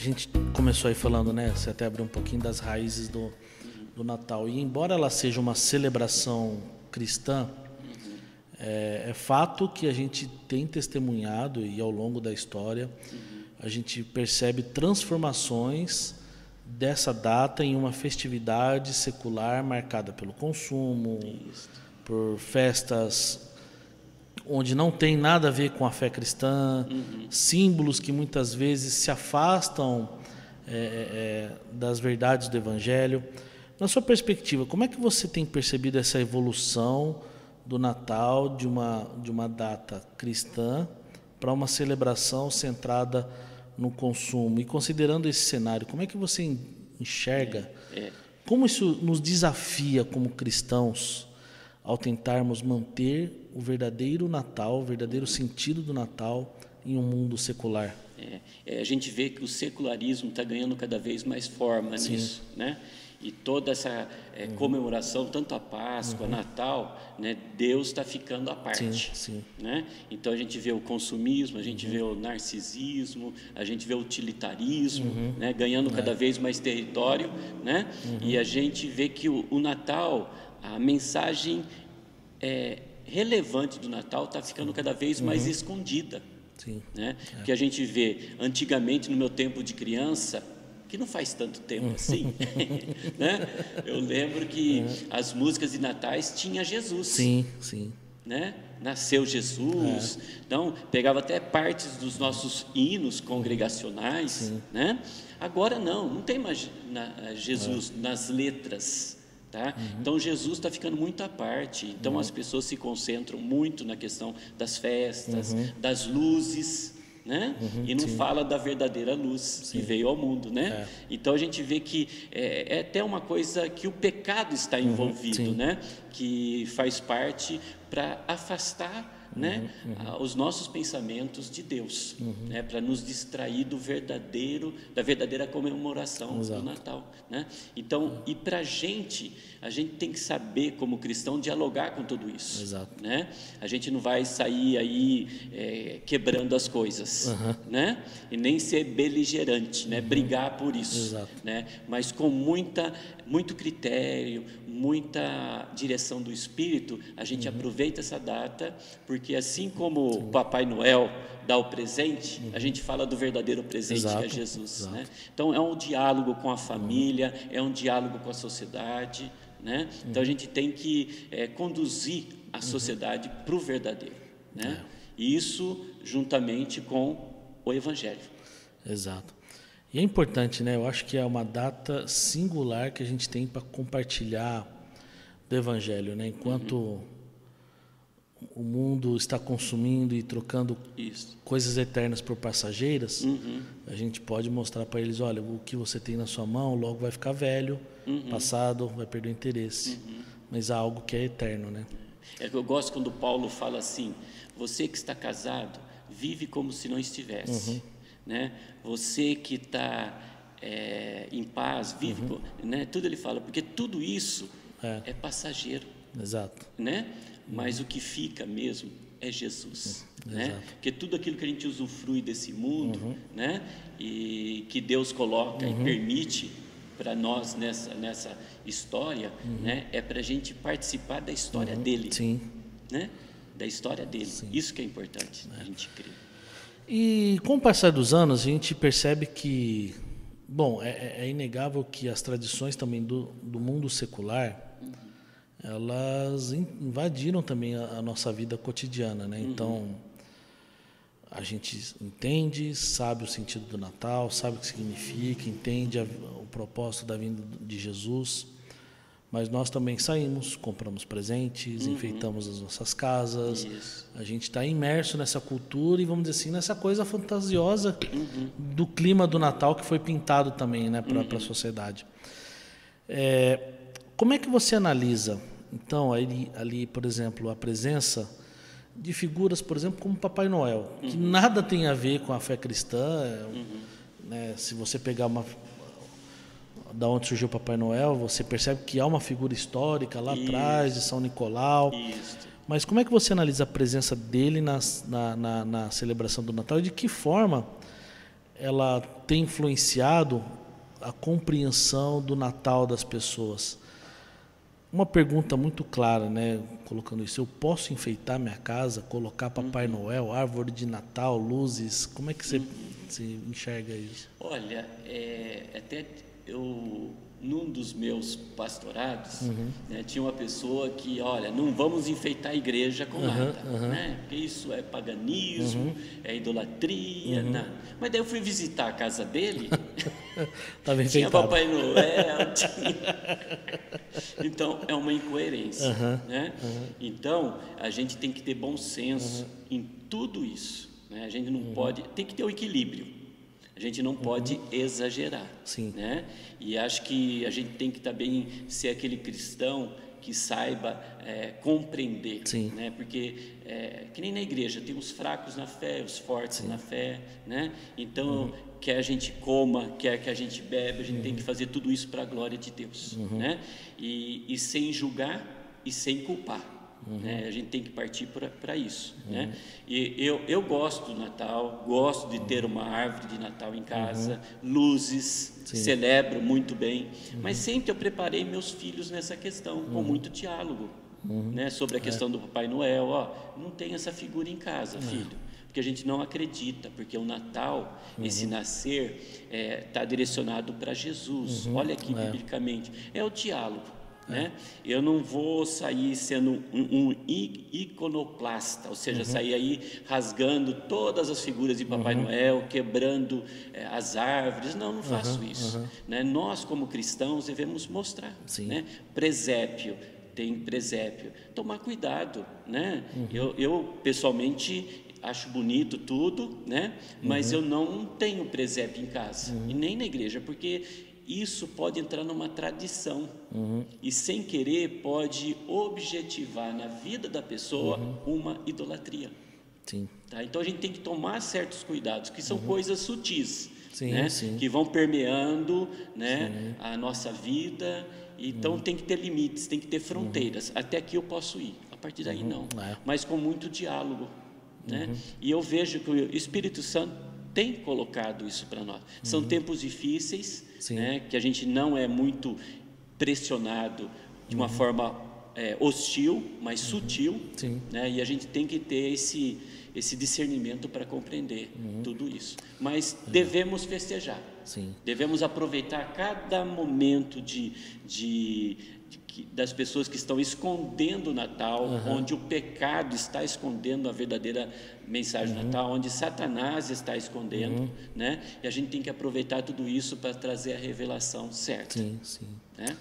gente começou aí falando, né? Você até abriu um pouquinho das raízes do Natal. E embora ela seja uma celebração cristã, é fato que a gente tem testemunhado, e ao longo da história, a gente percebe transformações dessa data em uma festividade secular marcada pelo consumo, por festas onde não tem nada a ver com a fé cristã, símbolos que muitas vezes se afastam das verdades do Evangelho. Na sua perspectiva, como é que você tem percebido essa evolução do Natal, de uma data cristã, para uma celebração centrada no consumo? E considerando esse cenário, como é que você enxerga, como isso nos desafia como cristãos ao tentarmos manter o verdadeiro Natal, o verdadeiro sentido do Natal em um mundo secular? A gente vê que o secularismo está ganhando cada vez mais forma nisso, né? E toda essa comemoração, tanto a Páscoa, Natal, né, Deus está ficando à parte. Né? Então a gente vê o consumismo, a gente vê o narcisismo, a gente vê o utilitarismo, né, ganhando cada vez mais território, né? E a gente vê que o Natal, a mensagem relevante do Natal está ficando cada vez mais escondida. Né? Que a gente vê antigamente, no meu tempo de criança, que não faz tanto tempo assim, né? Eu lembro que as músicas de natais tinha Jesus. Né? Nasceu Jesus. Então, pegava até partes dos nossos hinos congregacionais, né? Agora não tem mais Jesus nas letras. Tá? Então Jesus está ficando muito à parte. Então as pessoas se concentram muito na questão das festas, das luzes, né? E não fala da verdadeira luz que veio ao mundo, né? Então a gente vê que é até uma coisa que o pecado está envolvido, né? Que faz parte para afastar, né, os nossos pensamentos de Deus, né, para nos distrair da verdadeira comemoração do Natal, né? Então, e para a gente tem que saber, como cristão, dialogar com tudo isso, né? A gente não vai sair aí quebrando as coisas, né? E nem ser beligerante, né? Brigar por isso, né? Mas com muito critério, muita direção do Espírito, a gente aproveita essa data, porque assim como o Papai Noel dá o presente, a gente fala do verdadeiro presente, que é Jesus, né? Então é um diálogo com a família, é um diálogo com a sociedade, né? Então a gente tem que conduzir a sociedade para o verdadeiro, né? E isso juntamente com o Evangelho. Exato. E é importante, né? Eu acho que é uma data singular que a gente tem para compartilhar do Evangelho, né? Enquanto o mundo está consumindo e trocando coisas eternas por passageiras, a gente pode mostrar para eles, olha, o que você tem na sua mão logo vai ficar velho, passado, vai perder o interesse. Mas há algo que é eterno, né? Eu gosto quando Paulo fala assim: você que está casado, vive como se não estivesse. Né? Você que está em paz, vive, né? Tudo ele fala, porque tudo isso é passageiro. Né? Mas o que fica mesmo é Jesus, né? Porque tudo aquilo que a gente usufrui desse mundo, né? E que Deus coloca e permite para nós nessa história, né? É para a gente participar da história dele, né? Da história dele. Isso que é importante, a gente crer. E com o passar dos anos, a gente percebe que, bom, é inegável que as tradições também do mundo secular, elas invadiram também a nossa vida cotidiana, né? Então, a gente entende, sabe o sentido do Natal, sabe o que significa, entende o propósito da vinda de Jesus, mas nós também saímos, compramos presentes, enfeitamos as nossas casas. A gente está imerso nessa cultura e, vamos dizer assim, nessa coisa fantasiosa do clima do Natal que foi pintado também, né, para a sociedade. Como é que você analisa, então, ali, por exemplo, a presença de figuras, por exemplo, como Papai Noel, que nada tem a ver com a fé cristã, né? Se você pegar da onde surgiu o Papai Noel, você percebe que há uma figura histórica lá atrás, de São Nicolau. Mas como é que você analisa a presença dele na celebração do Natal e de que forma ela tem influenciado a compreensão do Natal das pessoas? Uma pergunta muito clara, né? Colocando isso, eu posso enfeitar minha casa, colocar Papai Noel, árvore de Natal, luzes? Como é que você enxerga isso? Olha, até eu, num dos meus pastorados, né, tinha uma pessoa que, olha, não vamos enfeitar a igreja com nada, né? Porque isso é paganismo, é idolatria, nada. Mas daí eu fui visitar a casa dele, tinha Papai Noel, Então, é uma incoerência, né? Então, a gente tem que ter bom senso em tudo isso, né? A gente não pode, tem que ter o equilíbrio. A gente não pode exagerar, né? E acho que a gente tem que também ser aquele cristão que saiba compreender, né? Porque que nem na igreja tem os fracos na fé, os fortes na fé, né? Então quer a gente coma, quer que a gente bebe, a gente tem que fazer tudo isso para a glória de Deus, né? E sem julgar e sem culpar. Né? A gente tem que partir para isso, né? E eu gosto do Natal, gosto de ter uma árvore de Natal em casa, luzes, celebro muito bem, mas sempre eu preparei meus filhos nessa questão, com muito diálogo, né? Sobre a questão do Papai Noel. Não tem essa figura em casa, filho, porque a gente não acredita, porque o Natal, esse nascer, está direcionado para Jesus. Olha aqui, biblicamente, é o diálogo. Né? Eu não vou sair sendo um iconoclasta, ou seja, sair aí rasgando todas as figuras de Papai Noel, quebrando as árvores. Não faço isso. Né? Nós, como cristãos, devemos mostrar. Né? Presépio, tem presépio. Tomar cuidado. Né? Eu, pessoalmente, acho bonito tudo, né? Mas eu não tenho presépio em casa, e nem na igreja, porque isso pode entrar numa tradição e, sem querer, pode objetivar na vida da pessoa uma idolatria. Tá? Então a gente tem que tomar certos cuidados, que são coisas sutis, né? Que vão permeando, né, a nossa vida. Então tem que ter limites, tem que ter fronteiras. Até aqui eu posso ir, a partir daí não, mas com muito diálogo, né? E eu vejo que o Espírito Santo tem colocado isso para nós. São tempos difíceis, né, que a gente não é muito pressionado de uma forma hostil, mas sutil, né, e a gente tem que ter esse discernimento para compreender tudo isso. Mas devemos festejar, devemos aproveitar cada momento das pessoas que estão escondendo o Natal, onde o pecado está escondendo a verdadeira mensagem do Natal, onde Satanás está escondendo, né? E a gente tem que aproveitar tudo isso para trazer a revelação certa. Né?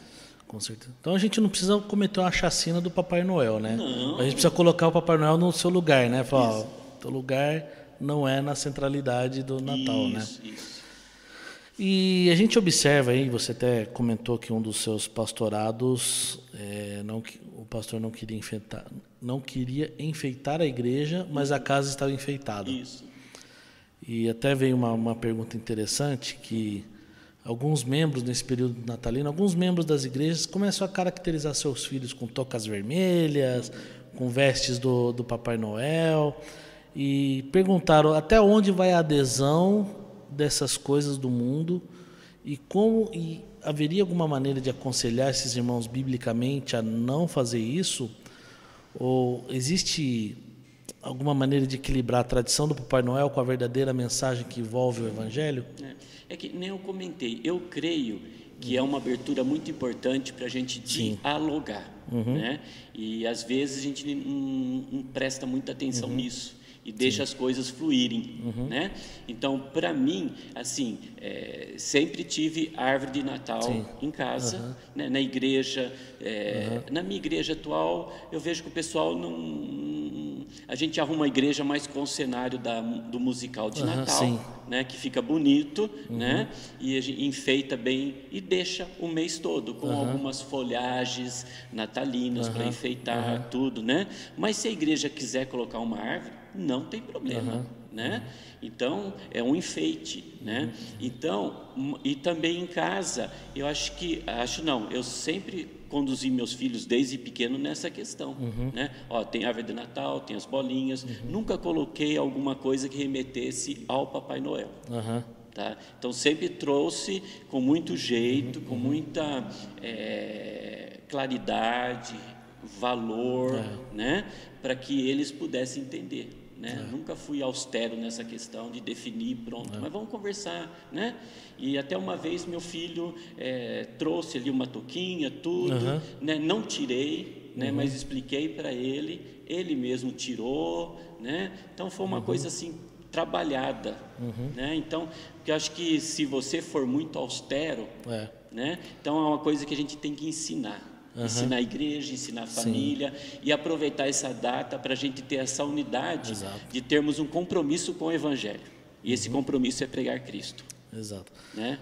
Com certeza. Então a gente não precisa cometer uma chacina do Papai Noel, né? Não. A gente precisa colocar o Papai Noel no seu lugar, né? Falar, teu lugar não é na centralidade do Natal, né? Isso. E a gente observa aí, você até comentou que um dos seus pastorados, o pastor não queria enfeitar a igreja, mas a casa estava enfeitada. Isso. E até veio uma pergunta interessante, que alguns membros, nesse período natalino, alguns membros das igrejas começam a caracterizar seus filhos com tocas vermelhas, com vestes do Papai Noel, e perguntaram até onde vai a adesão dessas coisas do mundo e haveria alguma maneira de aconselhar esses irmãos biblicamente a não fazer isso? Ou existe alguma maneira de equilibrar a tradição do Papai Noel com a verdadeira mensagem que envolve o Evangelho? É que nem eu comentei, eu creio que é uma abertura muito importante para a gente dialogar, né? E às vezes a gente não presta muita atenção nisso e deixa as coisas fluírem, né? Então, para mim, assim, sempre tive árvore de Natal em casa, né? Na igreja, na minha igreja atual, eu vejo que o pessoal a gente arruma uma igreja mais com o cenário do musical de Natal, né? Que fica bonito, né? E a gente enfeita bem e deixa o mês todo com algumas folhagens natalinas para enfeitar tudo, né? Mas se a igreja quiser colocar uma árvore, não tem problema, né? Então é um enfeite, né? Então, e também em casa, eu sempre conduzi meus filhos desde pequeno nessa questão, né? Tem árvore de Natal, tem as bolinhas, nunca coloquei alguma coisa que remetesse ao Papai Noel, Tá? Então, sempre trouxe com muito jeito, com muita claridade, valor, né? Para que eles pudessem entender. Né? Nunca fui austero nessa questão de definir, pronto, mas vamos conversar, né? E até uma vez meu filho trouxe ali uma touquinha, tudo, né? Não tirei, né? Mas expliquei para ele, ele mesmo tirou, né? Então foi uma coisa assim trabalhada, né? Então, porque eu acho que se você for muito austero, né? Então é uma coisa que a gente tem que ensinar. Ensinar a igreja, ensinar a família e aproveitar essa data para a gente ter essa unidade de termos um compromisso com o Evangelho. E esse compromisso é pregar Cristo. Exato. Né?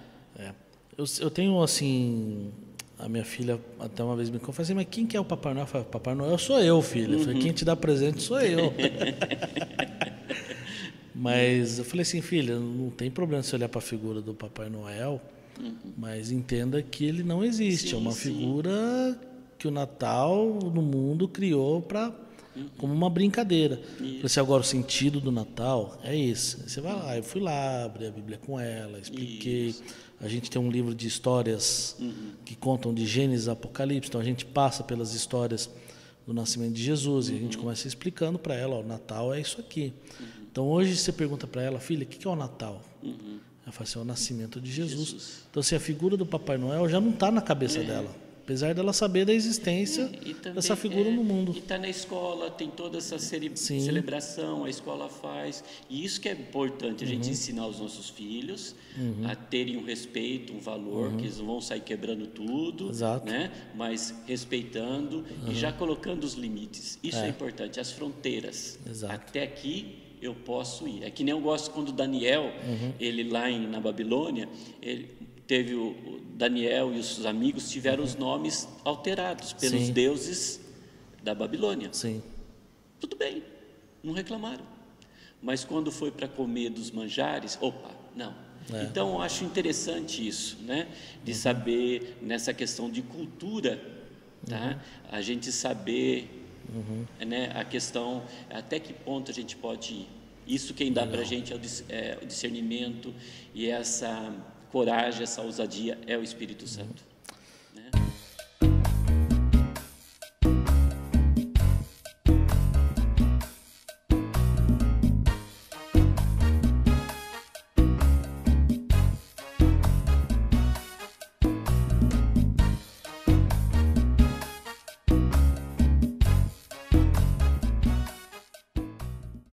Eu tenho assim, a minha filha até uma vez me confessou, mas quem que é o Papai Noel? Eu falei, Papai Noel sou eu, filha. Eu falei, quem te dá presente sou eu. Mas eu falei assim, filha, não tem problema se olhar para a figura do Papai Noel, mas entenda que ele não existe. É uma figura que o Natal no mundo criou como uma brincadeira. Falei, agora o sentido do Natal é esse. Você vai lá, eu fui lá, abri a Bíblia com ela, expliquei. A gente tem um livro de histórias que contam de Gênesis a Apocalipse, então a gente passa pelas histórias do nascimento de Jesus e a gente começa explicando para ela, ó, o Natal é isso aqui. Então hoje você pergunta para ela, filha, o que é o Natal? Ela fala assim, é o nascimento de Jesus. Então assim, a figura do Papai Noel já não está na cabeça dela, apesar dela saber da existência dessa figura no mundo. E está na escola, tem toda essa celebração, a escola faz. E isso que é importante, a gente ensinar os nossos filhos a terem um respeito, um valor, que eles não vão sair quebrando tudo, né? Mas respeitando e já colocando os limites. Isso é importante, as fronteiras. Até aqui eu posso ir. É que nem eu gosto quando Daniel, ele lá na Babilônia, ele teve o Daniel e os seus amigos tiveram os nomes alterados pelos deuses da Babilônia. Tudo bem, não reclamaram. Mas quando foi para comer dos manjares, não. Então eu acho interessante isso, né? De saber nessa questão de cultura, tá? A gente saber, né? A questão até que ponto a gente pode ir. Isso quem dá para a gente é o discernimento e essa coragem, essa ousadia é o Espírito Santo. Né?